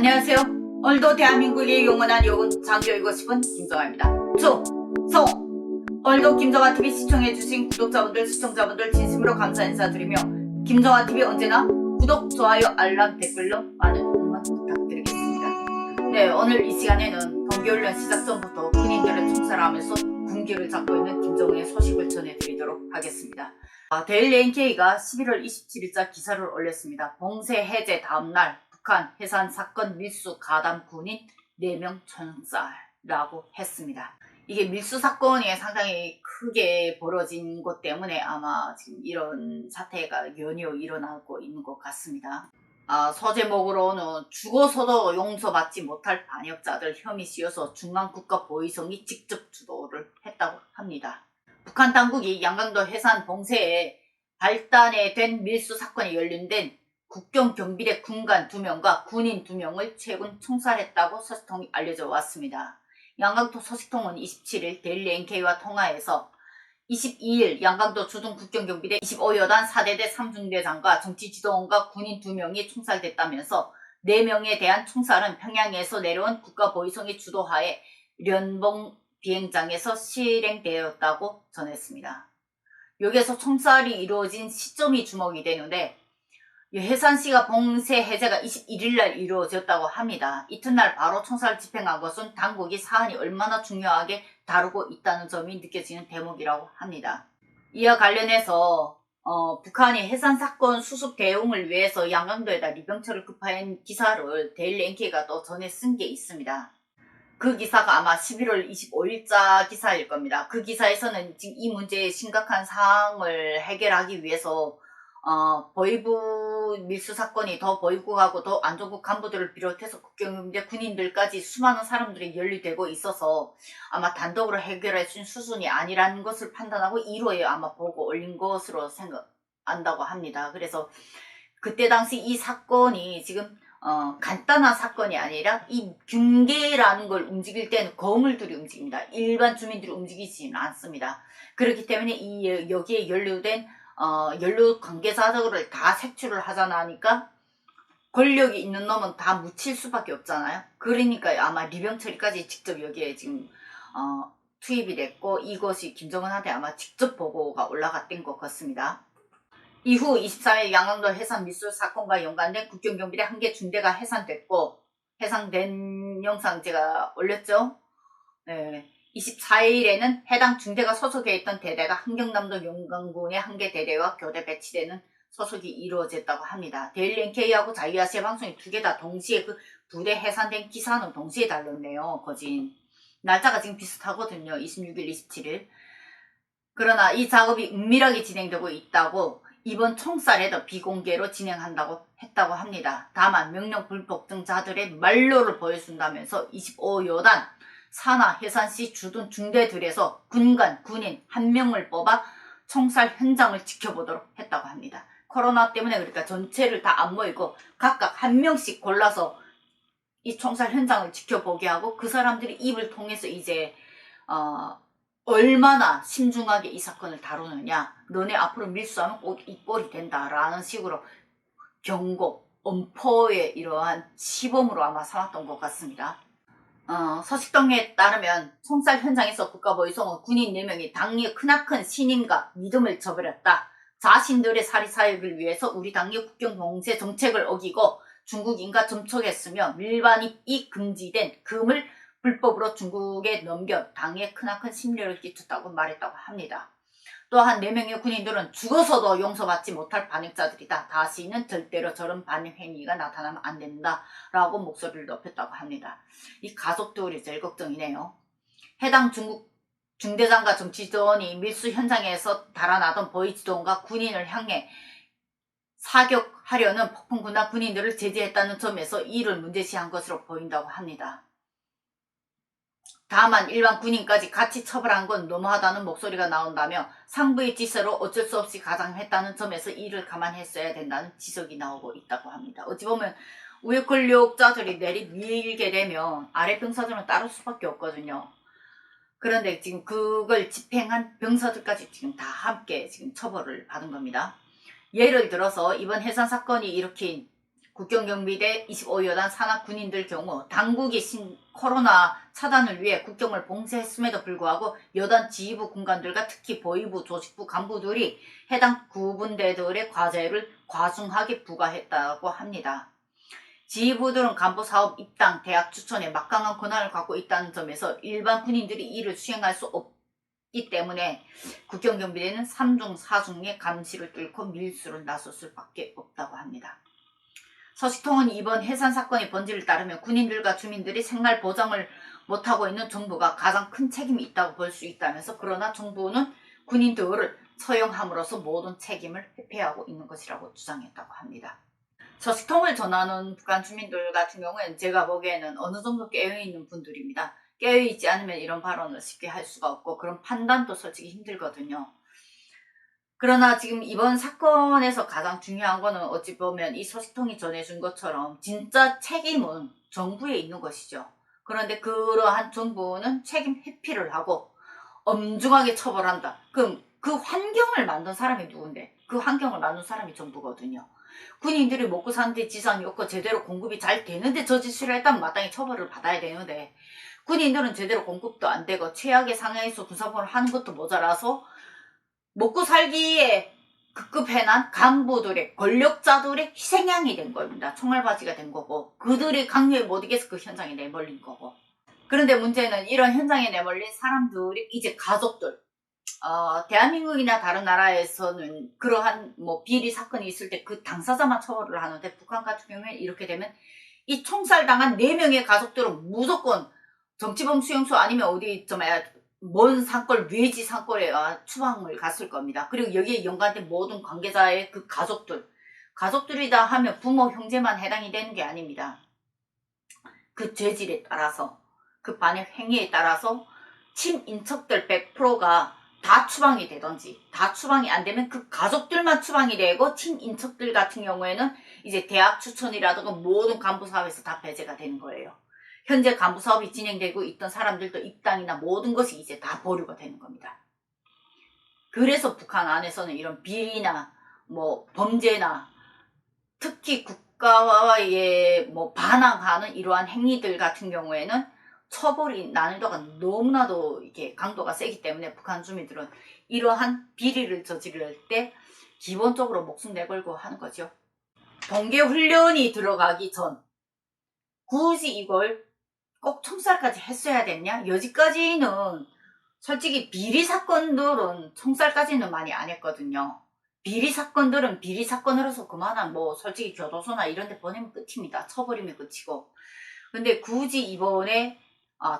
안녕하세요. 오늘도 대한민국의 영원한 여군 장교이고 싶은 김정아입니다. 충성! 오늘도 김정아TV 시청해주신 구독자분들, 시청자분들 진심으로 감사 인사드리며 김정아TV 언제나 구독, 좋아요, 알람, 댓글로 많은 응원 부탁드리겠습니다. 네, 오늘 이 시간에는 동계훈련 시작 전부터 군인들을 총살하면서 군기를 잡고 있는 김정은의 소식을 전해드리도록 하겠습니다. 데일리 NK가 11월 27일자 기사를 올렸습니다. 봉쇄 해제 다음날 북한 해산 사건 밀수 가담 군인 4명 총살라고 했습니다. 이게 밀수 사건이 상당히 크게 벌어진 것 때문에 아마 지금 이런 사태가 연이어 일어나고 있는 것 같습니다. 소제목으로는 죽어서도 용서받지 못할 반역자들 혐의 씌워서 중앙국가보위성이 직접 주도를 했다고 합니다. 북한 당국이 양강도 해산 봉쇄에 발단에 된 밀수 사건이 연루된 국경경비대 군관 2명과 군인 2명을 최근 총살했다고 소식통이 알려져 왔습니다. 양강도 소식통은 27일 데일리 NK와 통화해서 22일 양강도 주둔 국경경비대 25여단 4대대 3중대장과 정치지도원과 군인 2명이 총살됐다면서 4명에 대한 총살은 평양에서 내려온 국가보위성의 주도하에 련봉 비행장에서 실행되었다고 전했습니다. 여기에서 총살이 이루어진 시점이 주목이 되는데 해산시가 봉쇄 해제가 21일날 이루어졌다고 합니다. 이튿날 바로 총살을 집행한 것은 당국이 사안이 얼마나 중요하게 다루고 있다는 점이 느껴지는 대목이라고 합니다. 이와 관련해서 북한이 해산 사건 수습 대응을 위해서 양강도에다 리병철을 급파한 기사를 데일리 NK가 또 전에 쓴 게 있습니다. 그 기사가 아마 11월 25일자 기사일 겁니다. 그 기사에서는 지금 이 문제의 심각한 사항을 해결하기 위해서 보위부 밀수 사건이 더 보위국하고 더 안전국 간부들을 비롯해서 국경경비대 군인들까지 수많은 사람들이 연루되고 있어서 아마 단독으로 해결할 수 있는 수준이 아니라는 것을 판단하고 1호에 아마 보고 올린 것으로 생각한다고 합니다. 그래서 그때 당시 이 사건이 지금 간단한 사건이 아니라 이 경계라는 걸 움직일 때는 거물들이 움직입니다. 일반 주민들이 움직이지는 않습니다. 그렇기 때문에 여기에 연루된 연루 관계자들을 다 색출을 하잖아 하니까 권력이 있는 놈은 다 묻힐 수밖에 없잖아요. 그러니까 아마 리병철이까지 직접 여기에 지금 투입이 됐고 이것이 김정은한테 아마 직접 보고가 올라갔던 것 같습니다. 이후 24일 양강도 해산 밀수 사건과 연관된 국경경비대 1개 중대가 해산됐고 해산된 영상 제가 올렸죠. 네. 24일에는 해당 중대가 소속해 있던 대대가 한경남도 용강군의 1개 대대와 교대 배치되는 소속이 이루어졌다고 합니다. 데일리 NK하고 자유아시아 방송이 2개 다 동시에 그 부대 해산된 기사는 동시에 달렸네요. 거진 날짜가 지금 비슷하거든요. 26일, 27일. 그러나 이 작업이 은밀하게 진행되고 있다고 이번 총살에도 비공개로 진행한다고 했다고 합니다. 다만 명령 불복종자들의 말로를 보여준다면서 25여단 산하 해산시 주둔 중대들에서 군관, 군인 1명을 뽑아 총살 현장을 지켜보도록 했다고 합니다. 코로나 때문에 그러니까 전체를 다 안 모이고 각각 1명씩 골라서 이 총살 현장을 지켜보게 하고 그 사람들이 입을 통해서 이제 얼마나 심중하게 이 사건을 다루느냐, 너네 앞으로 밀수하면 꼭 이 꼴이 된다라는 식으로 경고, 엄포의 이러한 시범으로 아마 삼았던 것 같습니다. 서식동에 따르면 총살 현장에서 국가보위성은 군인 4명이 당리의 크나큰 신임과 믿음을 저버렸다. 자신들의 사리사욕을 위해서 우리 당리의 국경봉쇄 정책을 어기고 중국인과 접촉했으며 밀반입이 금지된 금을 불법으로 중국에 넘겨 당에 크나큰 심려를 끼쳤다고 말했다고 합니다. 또한 4명의 군인들은 죽어서도 용서받지 못할 반역자들이다. 다시는 절대로 저런 반역 행위가 나타나면 안 된다. 라고 목소리를 높였다고 합니다. 이 가족들이 제일 걱정이네요. 해당 중국 중대장과 정치지도원이 밀수 현장에서 달아나던 보위지도원과 군인을 향해 사격하려는 폭풍군과 군인들을 제지했다는 점에서 이를 문제시한 것으로 보인다고 합니다. 다만 일반 군인까지 같이 처벌한 건 너무하다는 목소리가 나온다며 상부의 지시로 어쩔 수 없이 가장했다는 점에서 이를 감안했어야 된다는 지적이 나오고 있다고 합니다. 어찌 보면 위에 권력자들이 내리밀게 되면 아래 병사들은 따를 수밖에 없거든요. 그런데 지금 그걸 집행한 병사들까지 지금 다 함께 지금 처벌을 받은 겁니다. 예를 들어서 이번 해산 사건이 일으킨 국경경비대 25여단 산하 군인들 경우 당국이 코로나 차단을 위해 국경을 봉쇄했음에도 불구하고 여단 지휘부 군관들과 특히 보위부 조직부 간부들이 해당 구분대들의 과제를 과중하게 부과했다고 합니다. 지휘부들은 간부 사업 입당, 대학 추천에 막강한 권한을 갖고 있다는 점에서 일반 군인들이 이를 수행할 수 없기 때문에 국경경비대는 3중, 4중의 감시를 뚫고 밀수를 나설 수밖에 없다고 합니다. 서식통은 이번 해산 사건의 본질을 따르면 군인들과 주민들이 생활 보장을 못하고 있는 정부가 가장 큰 책임이 있다고 볼 수 있다면서, 그러나 정부는 군인들을 처형함으로써 모든 책임을 회피하고 있는 것이라고 주장했다고 합니다. 서식통을 전하는 북한 주민들 같은 경우에는 제가 보기에는 어느 정도 깨어있는 분들입니다. 깨어있지 않으면 이런 발언을 쉽게 할 수가 없고 그런 판단도 솔직히 힘들거든요. 그러나 지금 이번 사건에서 가장 중요한 거는 어찌 보면 이 서식통이 전해준 것처럼 진짜 책임은 정부에 있는 것이죠. 그런데 그러한 정부는 책임 회피를 하고 엄중하게 처벌한다. 그럼 그 환경을 만든 사람이 누군데? 그 환경을 만든 사람이 정부거든요. 군인들이 먹고 사는데 지장이 없고 제대로 공급이 잘 되는데 저 짓을 했다면 마땅히 처벌을 받아야 되는데, 군인들은 제대로 공급도 안 되고 최악의 상황에서 군사복무를 하는 것도 모자라서 먹고 살기에 급급해난 간부들의, 권력자들의 희생양이 된 겁니다. 총알바지가 된 거고 그들의 강요에 못 이겨서 그 현장에 내몰린 거고. 그런데 문제는 이런 현장에 내몰린 사람들이 이제 가족들, 대한민국이나 다른 나라에서는 그러한 비리 사건이 있을 때 그 당사자만 처벌을 하는데, 북한 같은 경우에 이렇게 되면 이 총살당한 4명의 가족들은 무조건 정치범 수용소 아니면 어디 먼 산골, 외지 산골에 추방을 갔을 겁니다. 그리고 여기에 연관된 모든 관계자의 그 가족들이다 하면 부모, 형제만 해당이 되는 게 아닙니다. 그 죄질에 따라서, 그 반의 행위에 따라서 친인척들 100%가 다 추방이 되든지, 다 추방이 안 되면 그 가족들만 추방이 되고, 친인척들 같은 경우에는 이제 대학 추천이라든가 모든 간부 사업에서 다 배제가 되는 거예요. 현재 간부 사업이 진행되고 있던 사람들도 입당이나 모든 것이 이제 다 보류가 되는 겁니다. 그래서 북한 안에서는 이런 비리나 범죄나 특히 국가에 반항하는 이러한 행위들 같은 경우에는 처벌이 난이도가 너무나도 이렇게 강도가 세기 때문에 북한 주민들은 이러한 비리를 저지를 때 기본적으로 목숨 내걸고 하는 거죠. 동계훈련이 들어가기 전 굳이 이걸 꼭 총살까지 했어야 됐냐? 여지까지는 솔직히 비리 사건들은 총살까지는 많이 안 했거든요. 비리 사건들은 비리 사건으로서 그만한 솔직히 교도소나 이런 데 보내면 끝입니다. 처벌이면 끝이고. 근데 굳이 이번에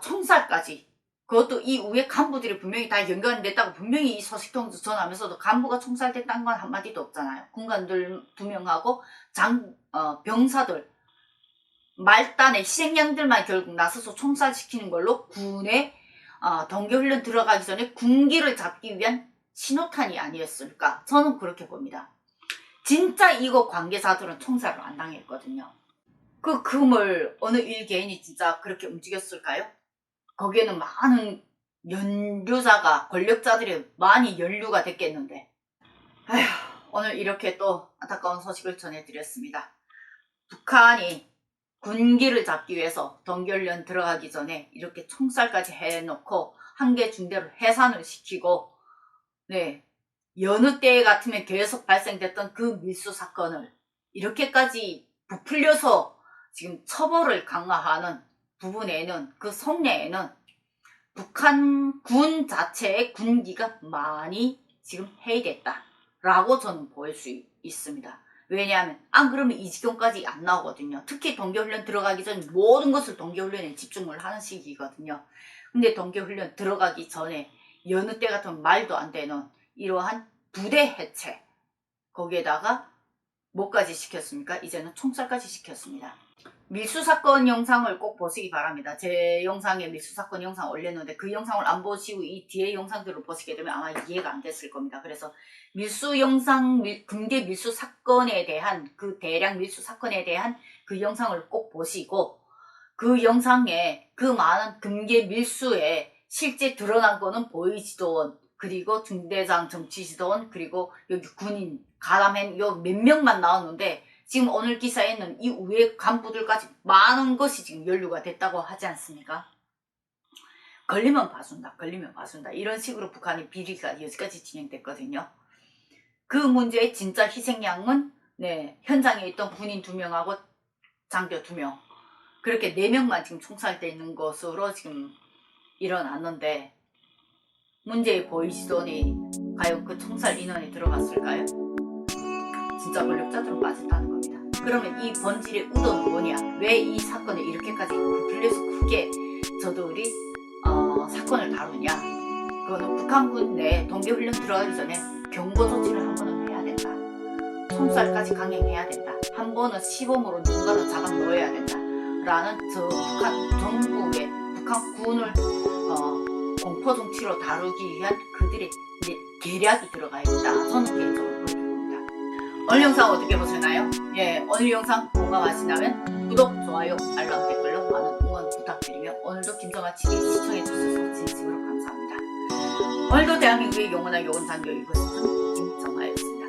총살까지, 그것도 이 위에 간부들이 분명히 다 연관됐다고 분명히 이 서식통 전하면서도 간부가 총살됐다는 건 한마디도 없잖아요. 군관들 2명하고 병사들, 말단의 희생양들만 결국 나서서 총살시키는 걸로 군의 동계훈련 들어가기 전에 군기를 잡기 위한 신호탄이 아니었을까, 저는 그렇게 봅니다. 진짜 이거 관계자들은 총살을 안 당했거든요. 그 금을 어느 일개인이 진짜 그렇게 움직였을까요? 거기에는 많은 연루자가, 권력자들이 많이 연루가 됐겠는데. 아휴, 오늘 이렇게 또 안타까운 소식을 전해드렸습니다. 북한이 군기를 잡기 위해서 동계훈련 들어가기 전에 이렇게 총살까지 해놓고 한 개 중대를 해산을 시키고, 여느 때 같으면 계속 발생됐던 그 밀수 사건을 이렇게까지 부풀려서 지금 처벌을 강화하는 부분에는, 그 속내에는 북한 군 자체의 군기가 많이 지금 해이됐다라고 저는 보일 수 있습니다. 왜냐하면 안 그러면 이 지경까지 안 나오거든요. 특히 동계훈련 들어가기 전 모든 것을 동계훈련에 집중을 하는 시기거든요. 근데 동계훈련 들어가기 전에 여느 때 같으면 말도 안 되는 이러한 부대 해체, 거기에다가 뭐까지 시켰습니까? 이제는 총살까지 시켰습니다. 밀수사건 영상을 꼭 보시기 바랍니다. 제 영상에 밀수사건 영상 올렸는데 그 영상을 안 보시고 이 뒤에 영상들을 보시게 되면 아마 이해가 안 됐을 겁니다. 그래서 밀수 영상, 금계 밀수 사건에 대한, 그 대량 밀수 사건에 대한 그 영상을 꼭 보시고, 그 영상에 그 많은 금계 밀수에 실제 드러난 거는 보이지도원, 그리고 중대장 정치지도원, 그리고 여기 군인 가담한 요 몇 명만 나왔는데 지금 오늘 기사에는 이 우회 간부들까지 많은 것이 지금 연루가 됐다고 하지 않습니까? 걸리면 봐준다, 걸리면 봐준다, 이런 식으로 북한의 비리가 여기까지 진행됐거든요. 그 문제의 진짜 희생양은 현장에 있던 군인 2명하고 장교 2명, 그렇게 4명만 지금 총살돼 있는 것으로 지금 일어났는데, 문제의 보이시더니 과연 그 총살 인원이 들어갔을까요? 진짜 권력자들은 빠졌다는 겁니다. 그러면 이 본질의 의도는 뭐냐? 왜 이 사건을 이렇게까지 부풀려서 크게 저들이 사건을 다루냐? 그거는 북한군 내 동계훈련 들어가기 전에 경고 조치를 한 번은 해야 된다. 총살까지 강행해야 된다. 한 번은 시범으로 누군가를 잡아 넣어야 된다. 라는 저 북한 정부의 북한 군을 공포 정치로 다루기 위한 그들의 계략이 들어가 있다. 저는 개인적으로 그렇게 봅니다. 오늘 영상 어떻게 보셨나요? 오늘 영상 공감하시다면 구독, 좋아요, 알람, 댓글로 많은 응원 부탁드리며 오늘도 김정아 TV 시청해주셔서 진심으로 감사합니다. 오늘도 대한민국의 영원한 요원 장교 이것은 김정아였습니다.